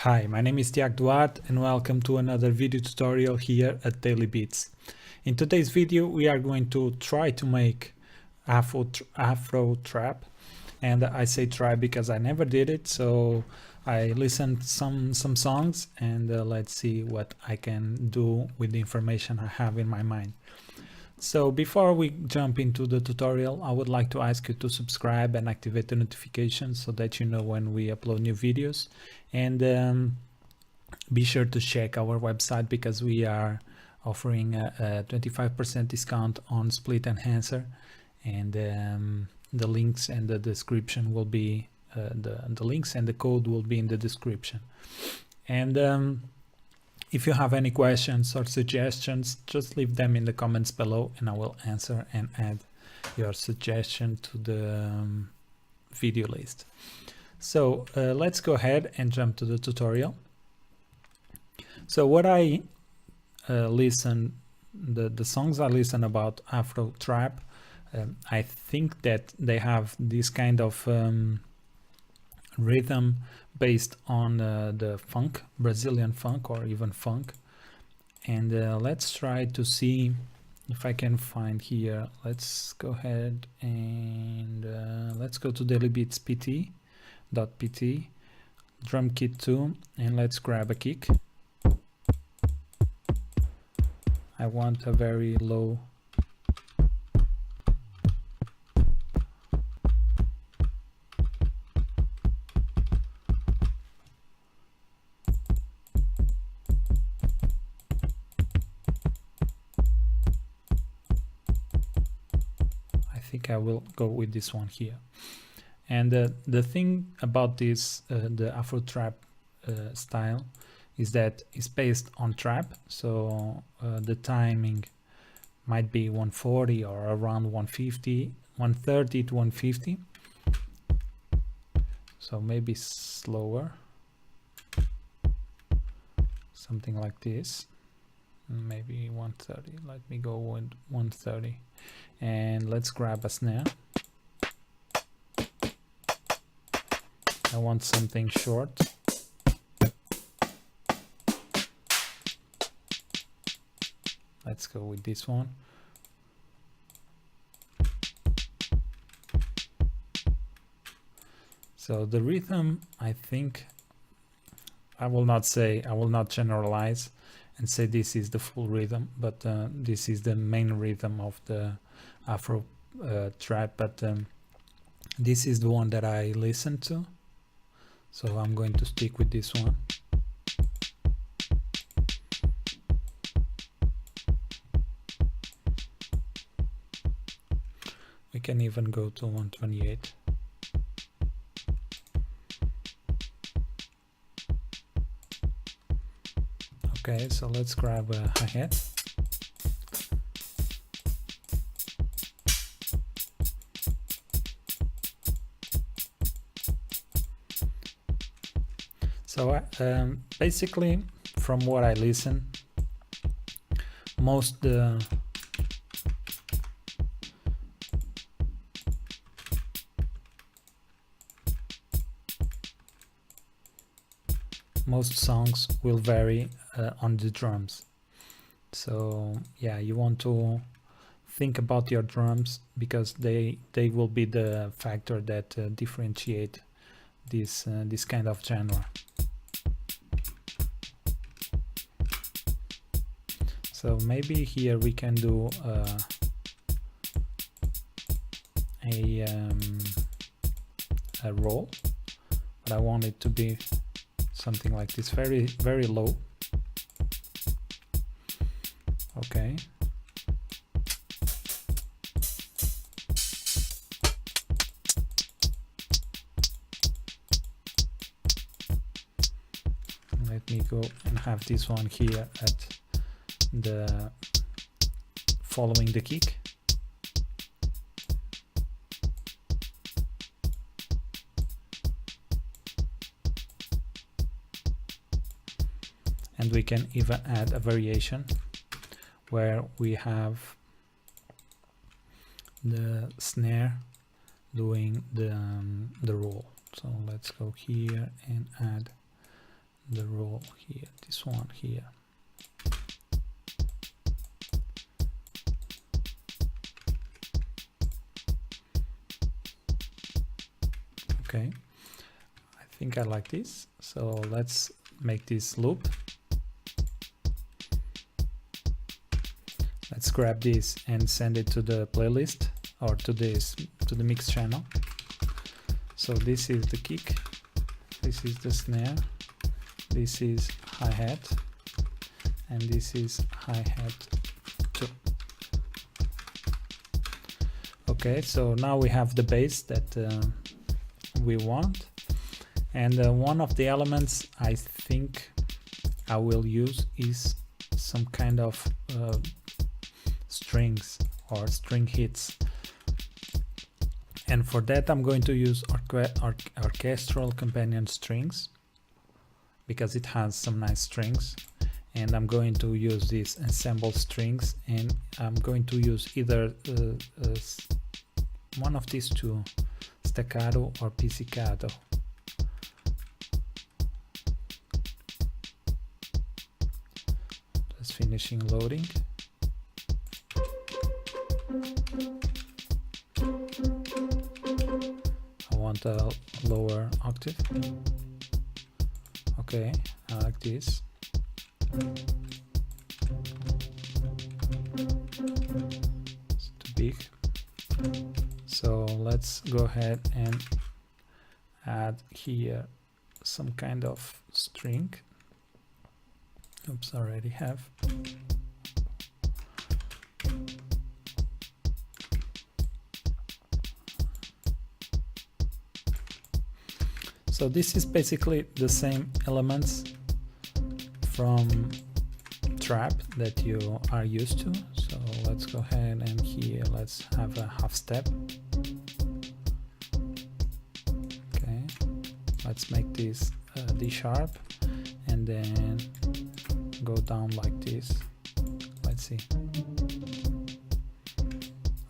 Hi, my name is Tiago Duarte and welcome to another video tutorial here at Daily Beats. In today's video we are going to try to make Afro Trap, and I say try because I never did it, so I listened some songs and let's see what I can do with the information I have in my mind. So before we jump into the tutorial, I would like to ask you to subscribe and activate the notifications so that you know when we upload new videos, and be sure to check our website because we are offering a 25% discount on splitEnhancer, and the links and the description will be the links and the code will be in the description. And if you have any questions or suggestions, just leave them in the comments below and I will answer and add your suggestion to the video list. So let's go ahead and jump to the tutorial. So what I listen, the songs I listen about Afro Trap, I think that they have this kind of rhythm based on the funk, Brazilian funk or even funk. And let's try to see if I can find here. Let's go ahead and let's go to dailybeats.pt, drum kit 2, and let's grab a kick. I want a very low. I will go with this one here. And the thing about this the Afro Trap style is that it's based on trap, so the timing might be 140 or around 150, 130 to 150, so maybe slower, something like this, maybe 130. Let me go with 130, and let's grab a snare. I want something short. Let's go with this one. So the rhythm, I think, I will not generalize and say this is the full rhythm, but this is the main rhythm of the Afro Trap, but this is the one that I listen to, so I'm going to stick with this one. We can even go to 128. Okay, so let's grab a hi-hat. So basically, from what I listen, most songs will vary on the drums. So yeah, you want to think about your drums because they will be the factor that differentiate this kind of genre. So maybe here we can do a roll, but I want it to be something like this, very low. Okay. Let me go and have this one here at the following the kick. And we can even add a variation where we have the snare doing the roll. So let's go here and add the roll here, this one here. Okay, I think I like this, so let's make this loop. Let's grab this and send it to the playlist or to the mix channel. So this is the kick, this is the snare, this is hi-hat, and this is hi-hat too. Okay, so now we have the bass that we want, and one of the elements I think I will use is some kind of strings or string hits, and for that I'm going to use orchestral companion strings because it has some nice strings, and I'm going to use these ensemble strings, and I'm going to use either one of these two, staccato or pizzicato. Just finishing loading. I want a lower octave. Okay, I like this. It's too big. So let's go ahead and add here some kind of string. Oops, I already have. So this is basically the same elements from trap that you are used to. So let's go ahead and here let's have a half step. Okay, let's make this D sharp and then go down like this. Let's see,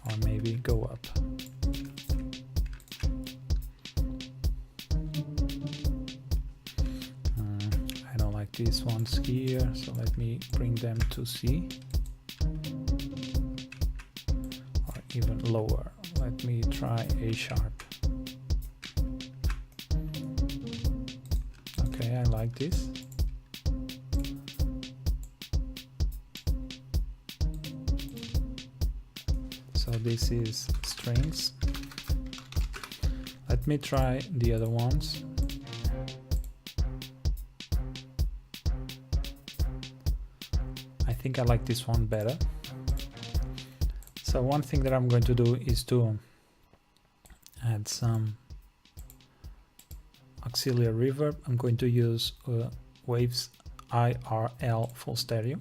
or maybe go up. These ones here, so let me bring them to C, or even lower. Let me try A sharp. Okay, I like this. So this is strings. Let me try the other ones. I think I like this one better. So one thing that I'm going to do is to add some auxiliary reverb. I'm going to use Waves IRL full stereo,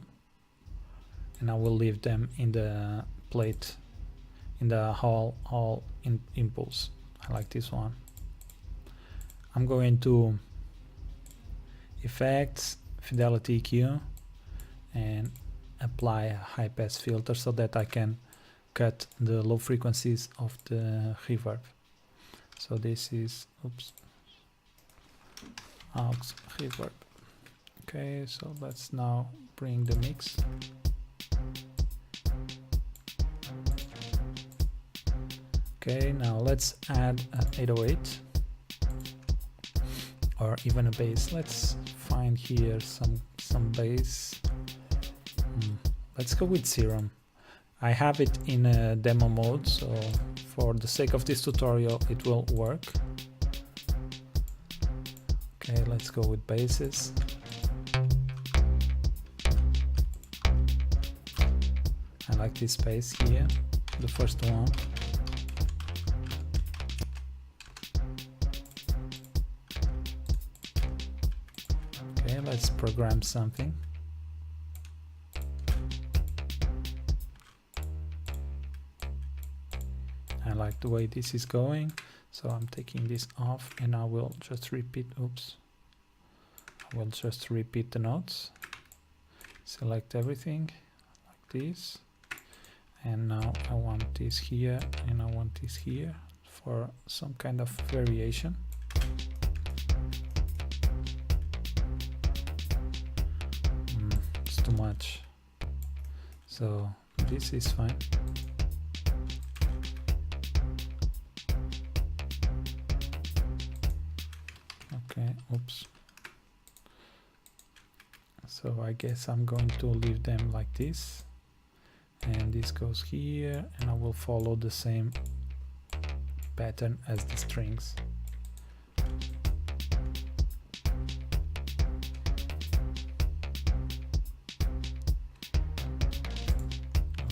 and I will leave them in the plate in the hall in impulse. I like this one. I'm going to effects, Fidelity EQ, and apply a high pass filter so that I can cut the low frequencies of the reverb. So this is, oops, aux reverb. Okay, so let's now bring the mix. Okay, now let's add an 808 or even a bass. Let's find here some bass. Let's go with Serum. I have it in a demo mode, so for the sake of this tutorial it will work. Okay, let's go with basses. I like this bass here, the first one. Okay, let's program something. I like the way this is going, so I'm taking this off and I will just repeat, oops, I will just repeat the notes, select everything like this, and now I want this here and I want this here for some kind of variation. too much, so this is fine. Okay, oops. So I guess I'm going to leave them like this, and this goes here, and I will follow the same pattern as the strings.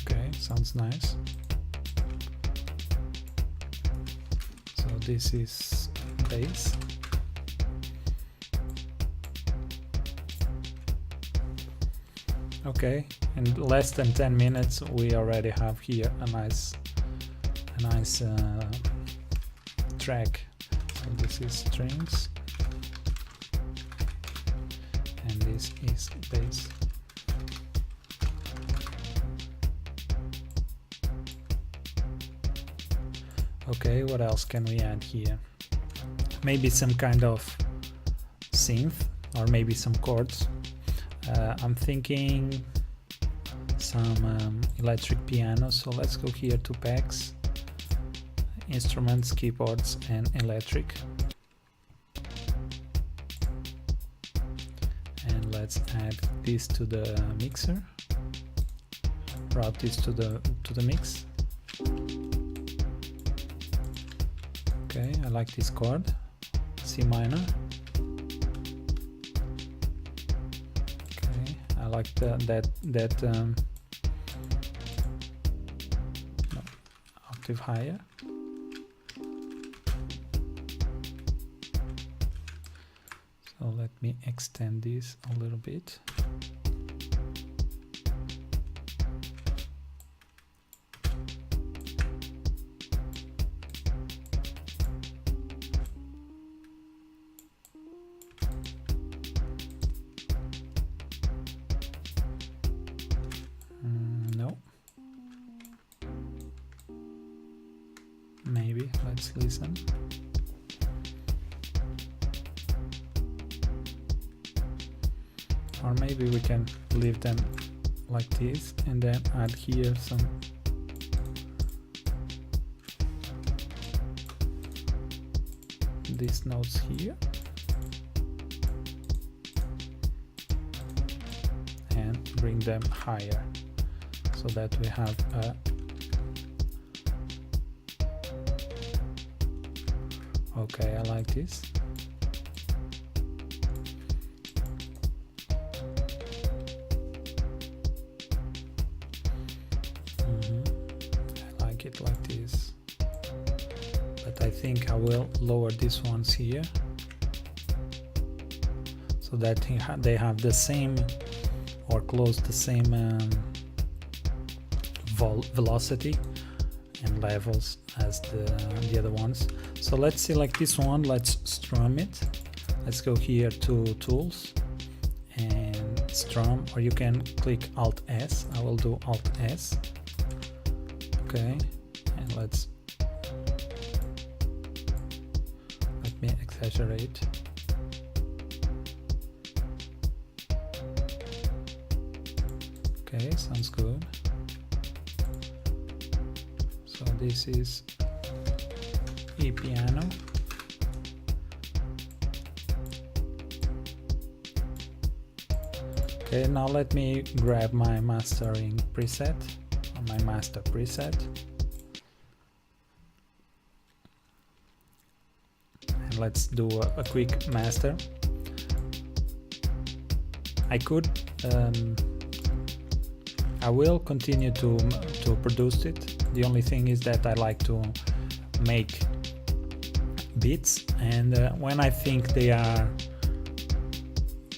Okay, sounds nice. So this is bass. Okay, in less than 10 minutes we already have here a nice track. So this is strings and this is bass. Okay, what else can we add here? Maybe some kind of synth, or maybe some chords. I'm thinking some electric piano, so let's go here to packs, instruments, keyboards and electric, and let's add this to the mixer, route this to the mix. Okay, I like this chord, C minor. I like that no, octave higher. So let me extend this a little bit. Maybe, let's listen. Or maybe we can leave them like this and then add here some these notes here and bring them higher so that we have a okay, I like this. I like it like this. But I think I will lower these ones here so that they have the same or close the same velocity and levels as the other ones. So let's select this one, let's strum it. Let's go here to tools and strum, or you can click Alt S. I will do Alt S. Okay, and let me exaggerate. Okay, sounds good. So this is E piano. Okay, now let me grab my mastering preset, or my master preset, and let's do a quick master. I will continue to produce it. The only thing is that I like to make beats, and when I think they are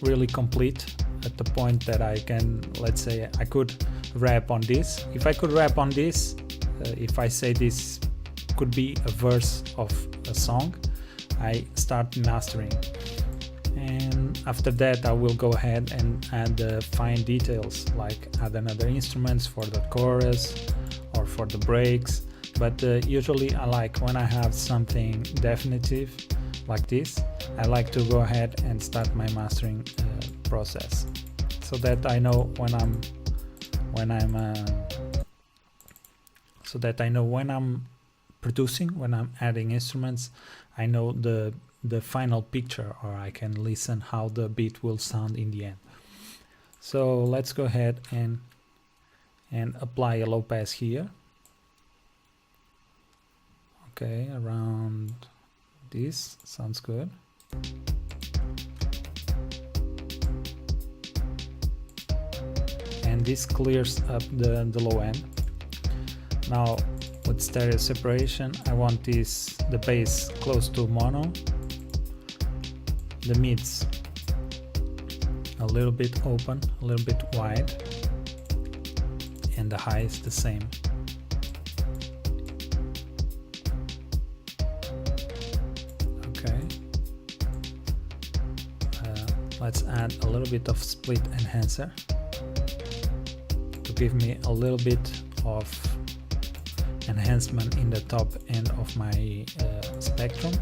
really complete, at the point that I can, let's say, I could rap on this. If I could rap on this, if I say this could be a verse of a song, I start mastering. And after that I will go ahead and add fine details, like add another instruments for the chorus or for the breaks. But usually I like, when I have something definitive like this, I like to go ahead and start my mastering process. So so that I know when I'm producing, when I'm adding instruments, I know the final picture, or I can listen how the beat will sound in the end. So let's go ahead and apply a low pass here. Okay, around this sounds good. And this clears up the low end. Now with stereo separation, I want the bass close to mono, the mids a little bit open, a little bit wide, and the highs the same. Okay, let's add a little bit of splitEnhancer to give me a little bit of enhancement in the top end of my spectrum.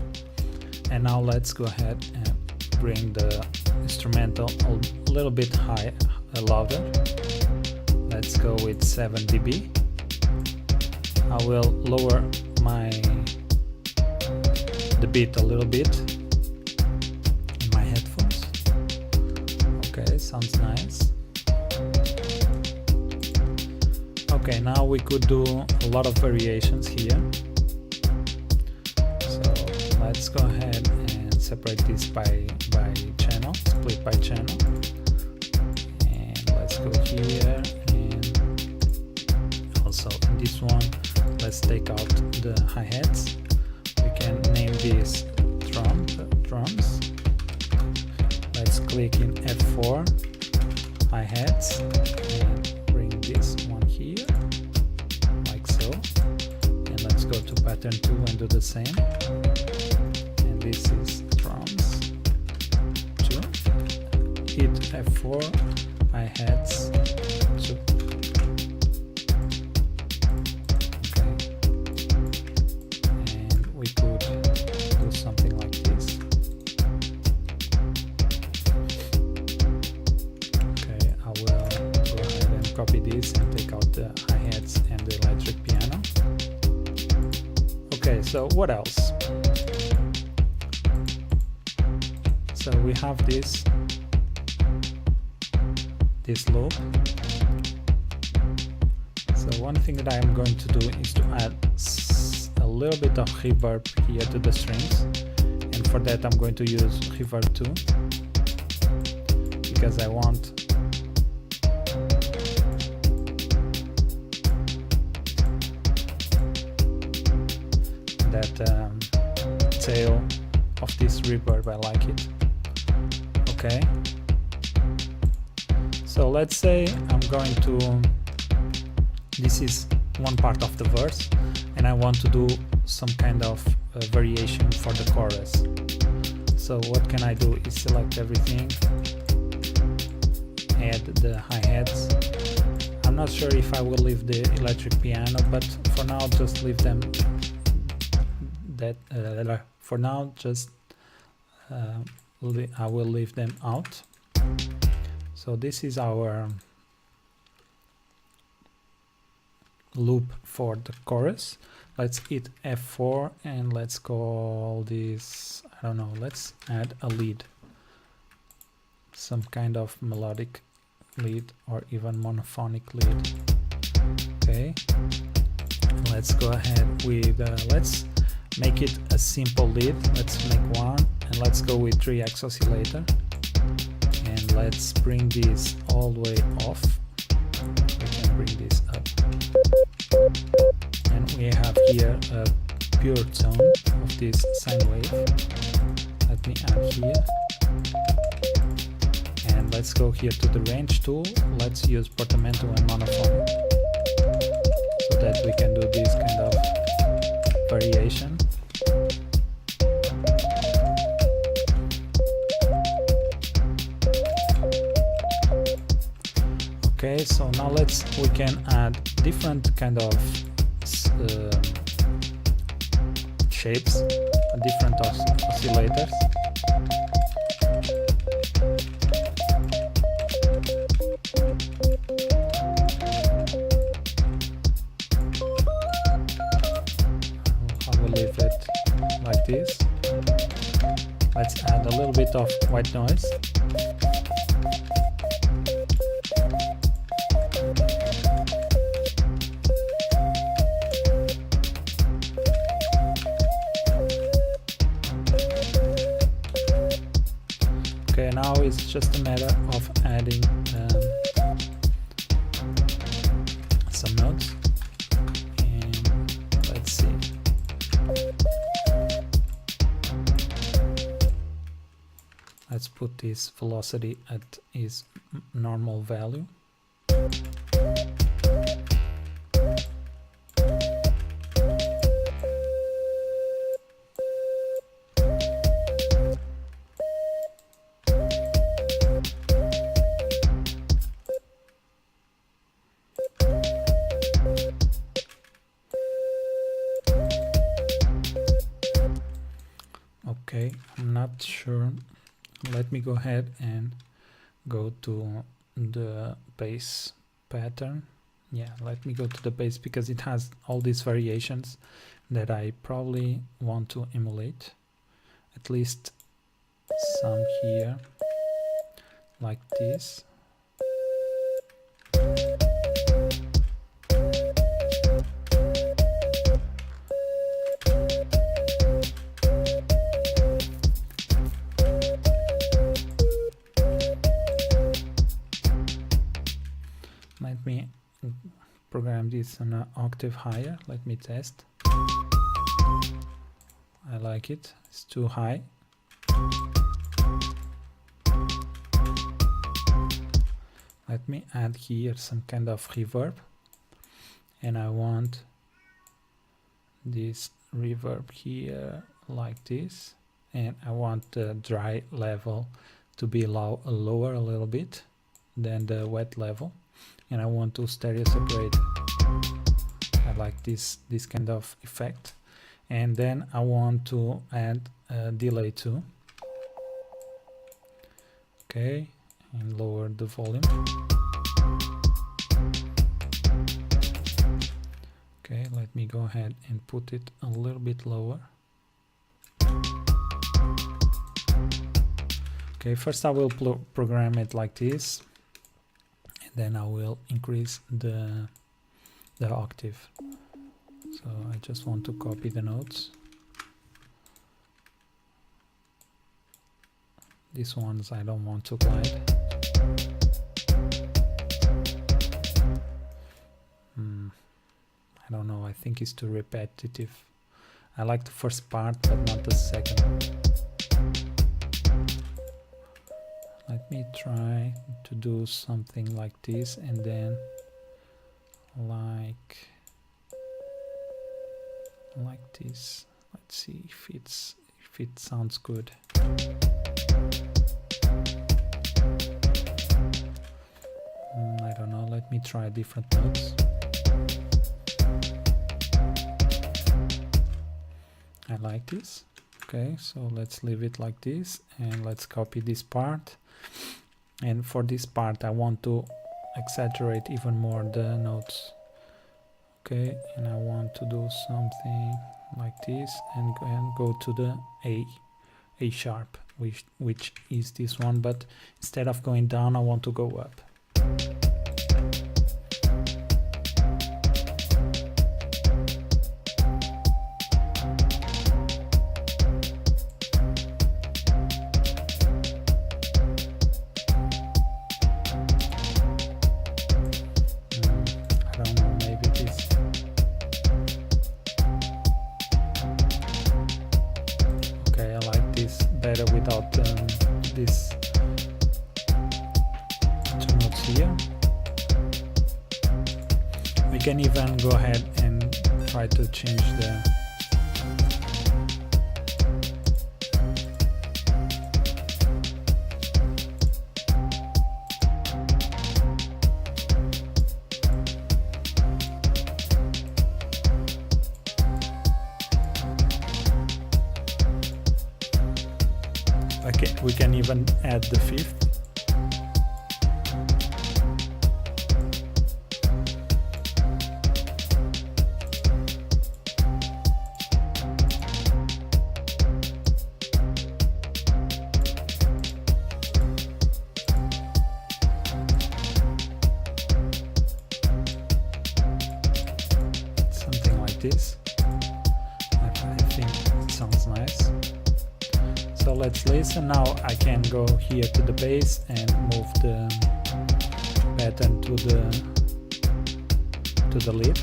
And now let's go ahead and bring the instrumental a little bit high, louder. Let's go with 7 dB. I will lower the beat a little bit in my headphones. Okay, sounds nice. Okay, now we could do a lot of variations here. So let's go ahead and separate this by channel, split by channel. And let's go here, and also in this one, let's take out the hi-hats. We can name these drums. Let's click in F4, hi-hats, and bring this one here, like so. And let's go to pattern 2 and do the same. And this is drums 2. Hit F4, hi-hats 2. Okay. And we could do something like this. Okay, I will go ahead and copy this and take out the hi-hats and the electric piano. Okay, so what else? So we have this loop. So one thing that I am going to do is to add a little bit of reverb here to the strings, and for that I'm going to use reverb 2, because I want that tail of this reverb. I like it. Okay, so let's say I'm going to, this is one part of the verse, and I want to do some kind of variation for the chorus. So what can I do is select everything, add the hi-hats. I'm not sure if I will leave the electric piano, but for now just leave them for now just I will leave them out. So this is our loop for the chorus. Let's hit F4 and let's call this, I don't know, let's add a lead, some kind of melodic lead or even monophonic lead. Okay, let's go ahead with let's make it a simple lead. Let's make one, and let's go with 3x oscillator, and let's bring this all the way off. We can bring this up, and we have here a pure tone of this sine wave. Let me add here, and let's go here to the range tool. Let's use portamento and monophonic, so that we can do this kind of variation. Okay, so now we can add different kind of shapes, different oscillators. bit of white noise. Okay, now it's just a matter of adding some notes, and let's see. Let's put this velocity at its normal value. Okay, I'm not sure. Let me go ahead and go to the bass pattern. Yeah, let me go to the bass because it has all these variations that I probably want to emulate. At least some here, like this. Let me program this on an octave higher. Let me test. I like it. It's too high. Let me add here some kind of reverb, and I want this reverb here like this, and I want the dry level to be lower a little bit than the wet level, and I want to stereo separate. I like this kind of effect. And then I want to add a delay too. Okay, and lower the volume. Okay, let me go ahead and put it a little bit lower. Okay, first I will program it like this, and then I will increase the octave. So I just want to copy the notes. These ones I don't want to glide. I don't know, I think it's too repetitive. I like the first part but not the second. Let me try to do something like this, and then like this. Let's see if it sounds good. I don't know, let me try different notes. I like this. Okay, so let's leave it like this, and let's copy this part. And for this part I want to exaggerate even more the notes. Okay, and I want to do something like this, and go to the A sharp, which is this one, but instead of going down I want to go up. Better without these two notes here. We can even go ahead and try to change the we can even add the fifth. this. I think it sounds nice. So let's listen. Now I can go here to the bass and move the pattern to the lead.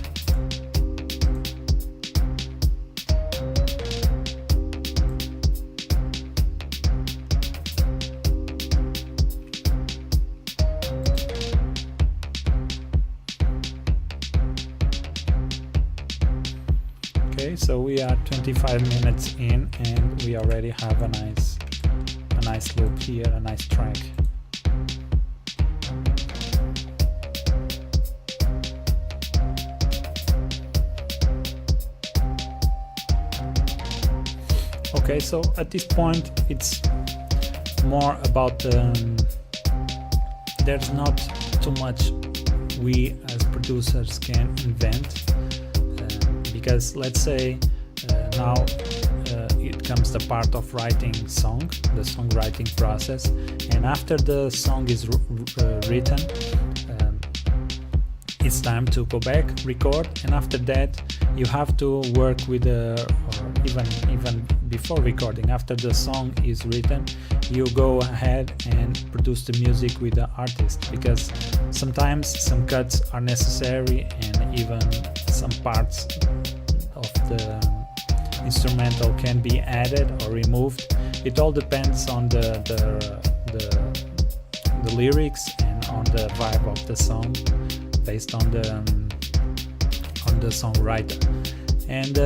Okay, so we are 25 minutes in and we already have a nice loop here, a nice track. Okay, so at this point it's more about there's not too much we as producers can invent, because let's say now it comes the part of writing the songwriting process, and after the song is written, it's time to go back, record, and after that you have to work with or even before recording, after the song is written, you go ahead and produce the music with the artist, because sometimes some cuts are necessary and even some parts of the instrumental can be added or removed. It all depends on the lyrics and on the vibe of the song, based on the songwriter. And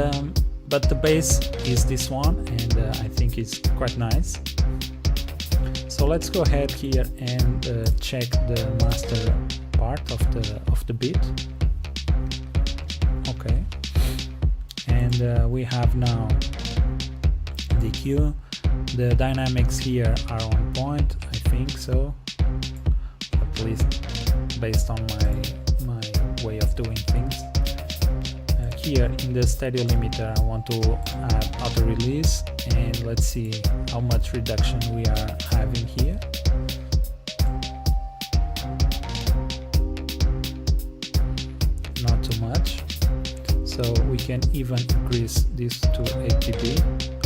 but the bass is this one, and I think it's quite nice. So let's go ahead here and check the master part of the beat. Okay, and we have now the EQ. The dynamics here are on point, I think so, at least based on my way of doing things. Here in the stereo limiter I want to add auto release, and let's see how much reduction we are having here. Not too much, so we can even increase this to 8 dB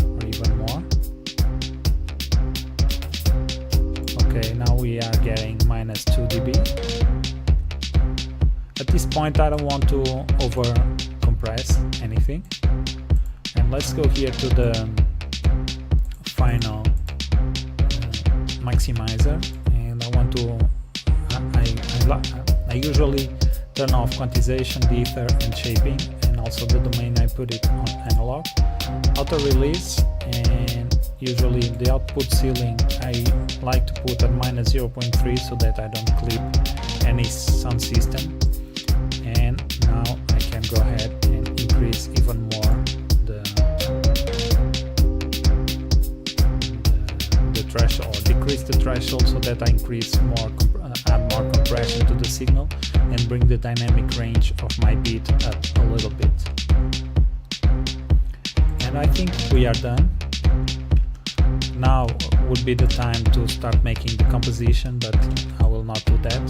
or even more. Okay, now we are getting minus 2 dB. At this point I don't want to over compress anything, and let's go here to the final maximizer, and I want to I usually turn off quantization, ether and shaping, and also the domain I put it on analog. Auto release, and usually the output ceiling I like to put at minus 0.3 so that I don't clip any sound system. And now I can go ahead and increase even more the threshold, or decrease the threshold so that I increase more, add more compression to the signal and bring the dynamic range of my beat up a little bit. And I think we are done. Now would be the time to start making the composition, but I will not do that.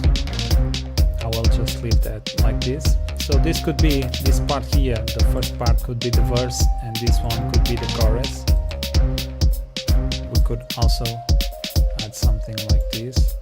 I will just leave that like this. So this could be this part here, the first part could be the verse, and this one could be the chorus. We could also add something like this.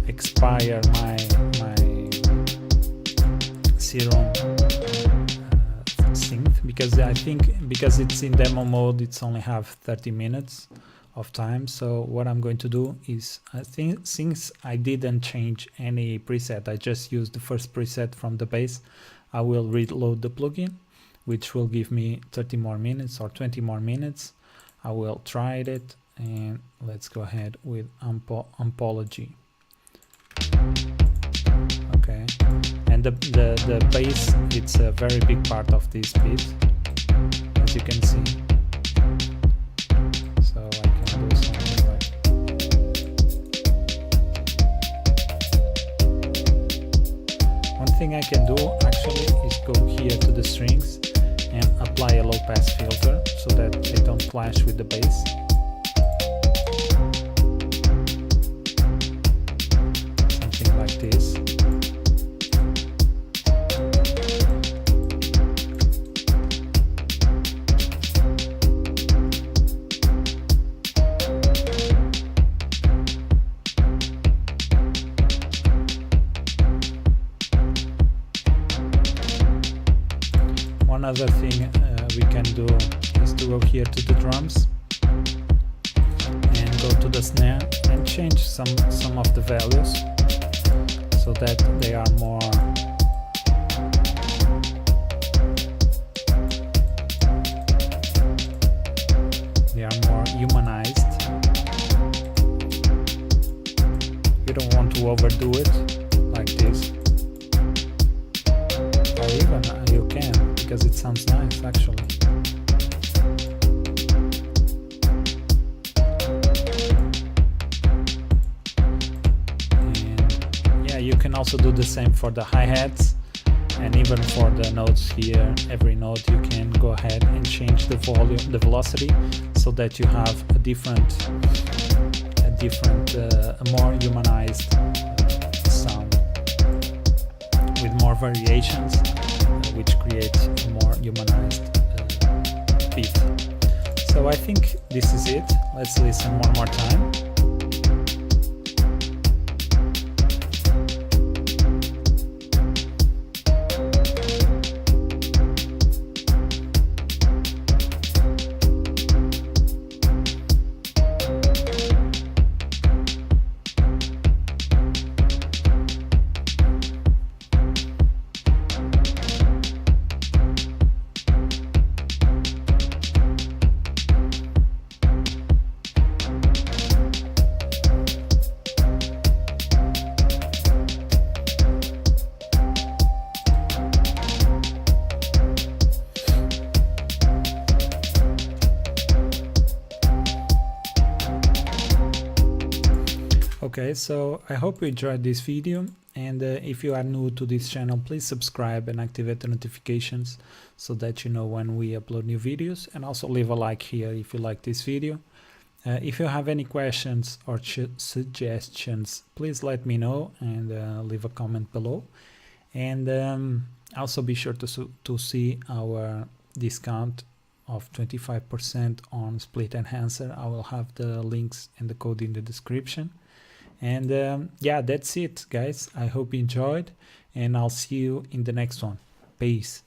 Expire my Serum synth, because I think because it's in demo mode it's only have 30 minutes of time. So what I'm going to do is, I think since I didn't change any preset, I just used the first preset from the bass, I will reload the plugin, which will give me 30 more minutes or 20 more minutes. I will try it, and let's go ahead with Ampology. Okay, and the bass, it's a very big part of this beat, as you can see. thing I can do actually is go here to the strings and apply a low pass filter so that they don't clash with the bass. Something like this. One other thing we can do is to go here to the drums and go to the snare and change some of the values so that they are more humanized. You don't want to overdo it like this, or even you can, because it sounds nice actually. And yeah, you can also do the same for the hi-hats, and even for the notes here. Every note you can go ahead and change the volume, the velocity, so that you have a different, more humanized sound with more variations, which creates a more humanized beat. So I think this is it. Let's listen one more time. Okay, so I hope you enjoyed this video, and if you are new to this channel, please subscribe and activate the notifications so that you know when we upload new videos, and also leave a like here if you like this video. If you have any questions or suggestions, please let me know and leave a comment below. And also be sure to see our discount of 25% on splitEnhancer. I will have the links and the code in the description. And yeah, that's it, guys. I hope you enjoyed, and I'll see you in the next one. Peace.